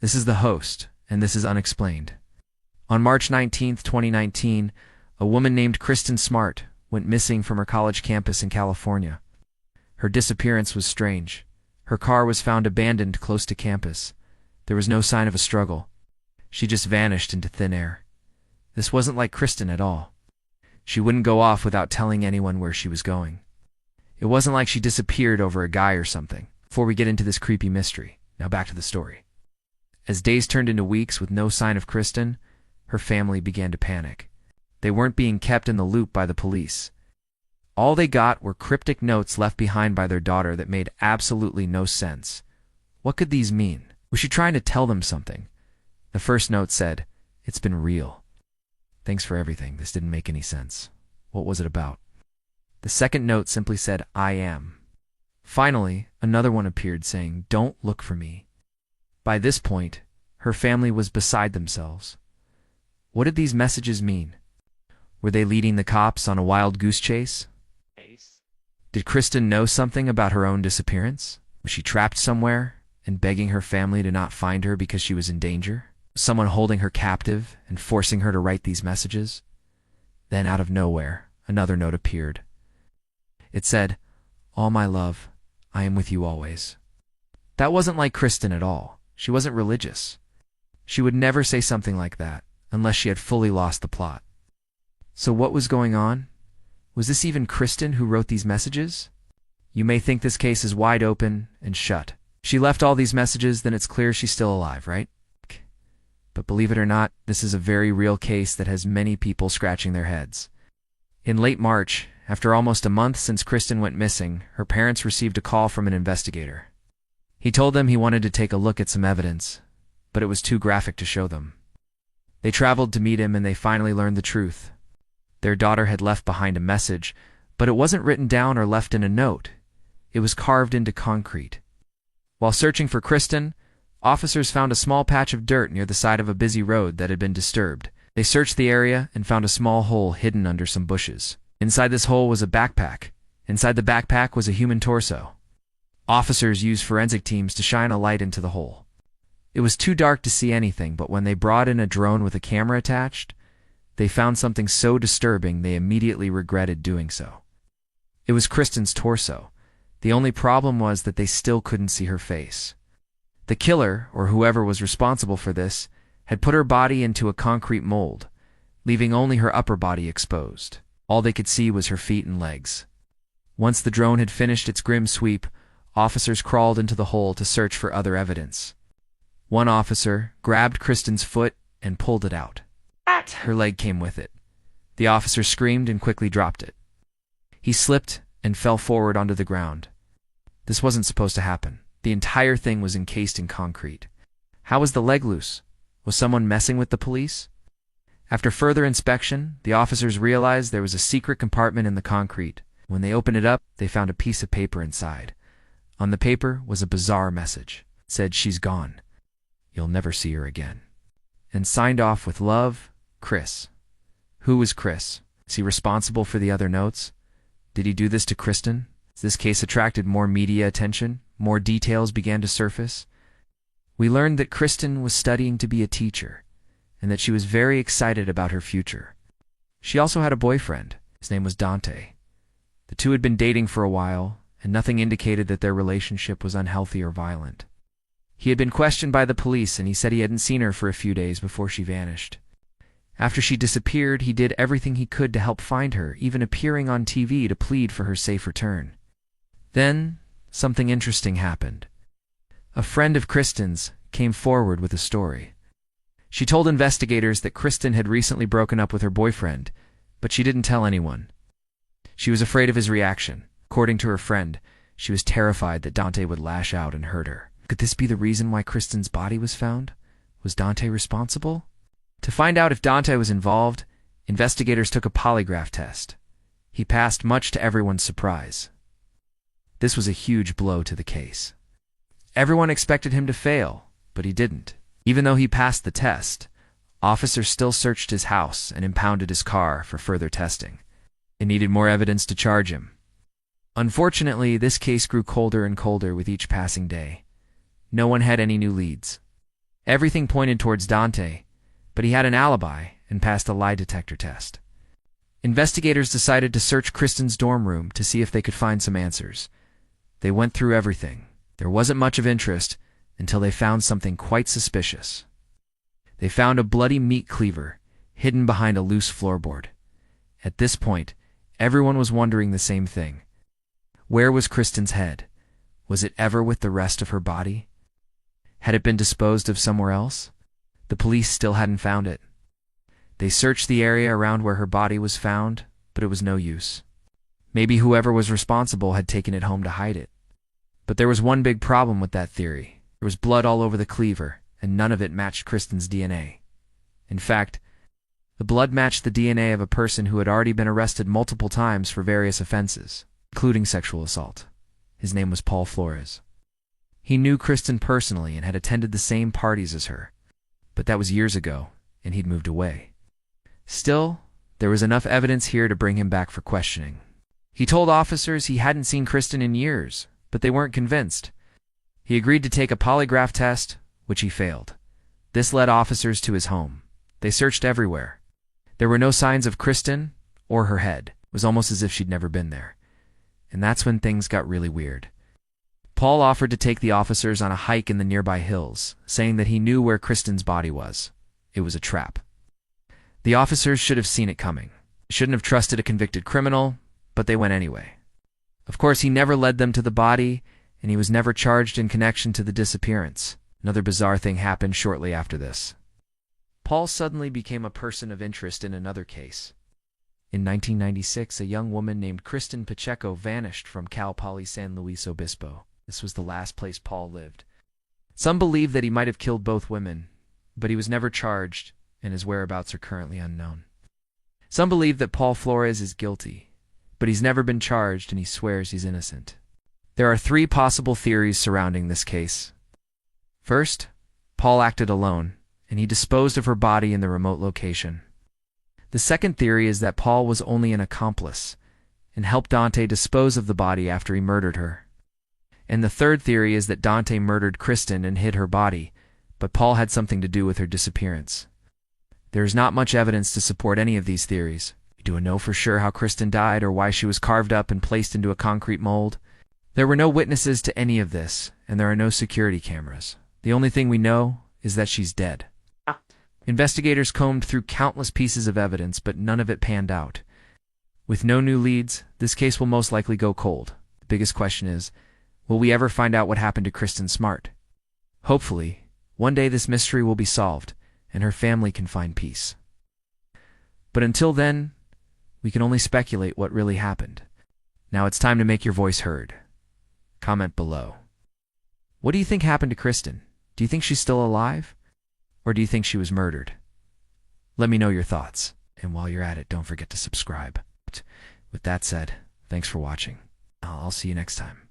This is the host, and this is Unexplained. On March 19, 2019, a woman named Kristen Smart went missing from her college campus in California. Her disappearance was strange. Her car was found abandoned close to campus. There was no sign of a struggle. She just vanished into thin air. This wasn't like Kristen at all. She wouldn't go off without telling anyone where she was going. It wasn't like she disappeared over a guy or something. Before we get into this creepy mystery, now back to the story. As days turned into weeks with no sign of Kristen, her family began to panic. They weren't being kept in the loop by the police. All they got were cryptic notes left behind by their daughter that made absolutely no sense. What could these mean? Was she trying to tell them something? The first note said, "It's been real. Thanks for everything. This didn't make any sense. What was it about?" The second note simply said, "I am." Finally, another one appeared saying, "Don't look for me." By this point, her family was beside themselves. What did these messages mean? Were they leading the cops on a wild goose chase? Did Kristen know something about her own disappearance? Was she trapped somewhere and begging her family to not find her because she was in danger? Was someone holding her captive and forcing her to write these messages? Then, out of nowhere, another note appeared. It said, "All my love, I am with you always." That wasn't like Kristen at all. She wasn't religious. She would never say something like that unless she had fully lost the plot. So what was going on? Was this even Kristen who wrote these messages? You may think this case is wide open and shut. She left all these messages, then it's clear she's still alive, right? But believe it or not, this is a very real case that has many people scratching their heads. In late March, after almost a month since Kristen went missing, her parents received a call from an investigator. He told them he wanted to take a look at some evidence, but it was too graphic to show them. They traveled to meet him and they finally learned the truth. Their daughter had left behind a message, but it wasn't written down or left in a note. It was carved into concrete. While searching for Kristen, officers found a small patch of dirt near the side of a busy road that had been disturbed. They searched the area and found a small hole hidden under some bushes. Inside this hole was a backpack. Inside the backpack was a human torso. Officers used forensic teams to shine a light into the hole. It was too dark to see anything, but when they brought in a drone with a camera attached, they found something so disturbing they immediately regretted doing so. It was Kristen's torso. The only problem was that they still couldn't see her face. The killer, or whoever was responsible for this, had put her body into a concrete mold, leaving only her upper body exposed. All they could see was her feet and legs. Once the drone had finished its grim sweep, officers crawled into the hole to search for other evidence. One officer grabbed Kristen's foot and pulled it out. Her leg came with it. The officer screamed and quickly dropped it. He slipped and fell forward onto the ground. This wasn't supposed to happen. The entire thing was encased in concrete. How was the leg loose? Was someone messing with the police? After further inspection, the officers realized there was a secret compartment in the concrete. When they opened it up, they found a piece of paper inside. On the paper was a bizarre message. It said, "She's gone. You'll never see her again." And signed off with love, Chris. Who was Chris? Is he responsible for the other notes? Did he do this to Kristen? As this case attracted more media attention, more details began to surface. We learned that Kristen was studying to be a teacher, and that she was very excited about her future. She also had a boyfriend. His name was Dante. The two had been dating for a while, and nothing indicated that their relationship was unhealthy or violent. He had been questioned by the police, and he said he hadn't seen her for a few days before she vanished. After she disappeared, he did everything he could to help find her, even appearing on TV to plead for her safe return. Then, something interesting happened. A friend of Kristen's came forward with a story. She told investigators that Kristen had recently broken up with her boyfriend, but she didn't tell anyone. She was afraid of his reaction. According to her friend, she was terrified that Dante would lash out and hurt her. Could this be the reason why Kristen's body was found? Was Dante responsible? To find out if Dante was involved, investigators took a polygraph test. He passed, much to everyone's surprise. This was a huge blow to the case. Everyone expected him to fail, but he didn't. Even though he passed the test, officers still searched his house and impounded his car for further testing. They needed more evidence to charge him. Unfortunately, this case grew colder and colder with each passing day. No one had any new leads. Everything pointed towards Dante, but he had an alibi and passed a lie detector test. Investigators decided to search Kristen's dorm room to see if they could find some answers. They went through everything. There wasn't much of interest until they found something quite suspicious. They found a bloody meat cleaver hidden behind a loose floorboard. At this point, everyone was wondering the same thing. Where was Kristen's head? Was it ever with the rest of her body? Had it been disposed of somewhere else? The police still hadn't found it. They searched the area around where her body was found, but it was no use. Maybe whoever was responsible had taken it home to hide it. But there was one big problem with that theory. There was blood all over the cleaver, and none of it matched Kristen's DNA. In fact, the blood matched the DNA of a person who had already been arrested multiple times for various offenses, including sexual assault. His name was Paul Flores. He knew Kristen personally and had attended the same parties as her, but that was years ago, and he'd moved away. Still, there was enough evidence here to bring him back for questioning. He told officers he hadn't seen Kristen in years, but they weren't convinced. He agreed to take a polygraph test, which he failed. This led officers to his home. They searched everywhere. There were no signs of Kristen or her head. It was almost as if she'd never been there. And that's when things got really weird. Paul offered to take the officers on a hike in the nearby hills, saying that he knew where Kristen's body was. It was a trap. The officers should have seen it coming. They shouldn't have trusted a convicted criminal, but they went anyway. Of course, he never led them to the body, and he was never charged in connection to the disappearance. Another bizarre thing happened shortly after this. Paul suddenly became a person of interest in another case. In 1996, a young woman named Kristen Pacheco vanished from Cal Poly San Luis Obispo. This was the last place Paul lived. Some believe that he might have killed both women, but he was never charged, and his whereabouts are currently unknown. Some believe that Paul Flores is guilty, but he's never been charged and he swears he's innocent. There are 3 possible theories surrounding this case. First, Paul acted alone, and he disposed of her body in the remote location. The second theory is that Paul was only an accomplice and helped Dante dispose of the body after he murdered her. And the third theory is that Dante murdered Kristen and hid her body, but Paul had something to do with her disappearance. There is not much evidence to support any of these theories. We don't know for sure how Kristen died or why she was carved up and placed into a concrete mold. There were no witnesses to any of this, and there are no security cameras. The only thing we know is that she's dead. Investigators combed through countless pieces of evidence, but none of it panned out. With no new leads, this case will most likely go cold. The biggest question is, will we ever find out what happened to Kristen Smart? Hopefully, one day this mystery will be solved, and her family can find peace. But until then, we can only speculate what really happened. Now it's time to make your voice heard. Comment below. What do you think happened to Kristen? Do you think she's still alive? Or do you think she was murdered? Let me know your thoughts. And while you're at it, don't forget to subscribe. With that said, thanks for watching. I'll see you next time.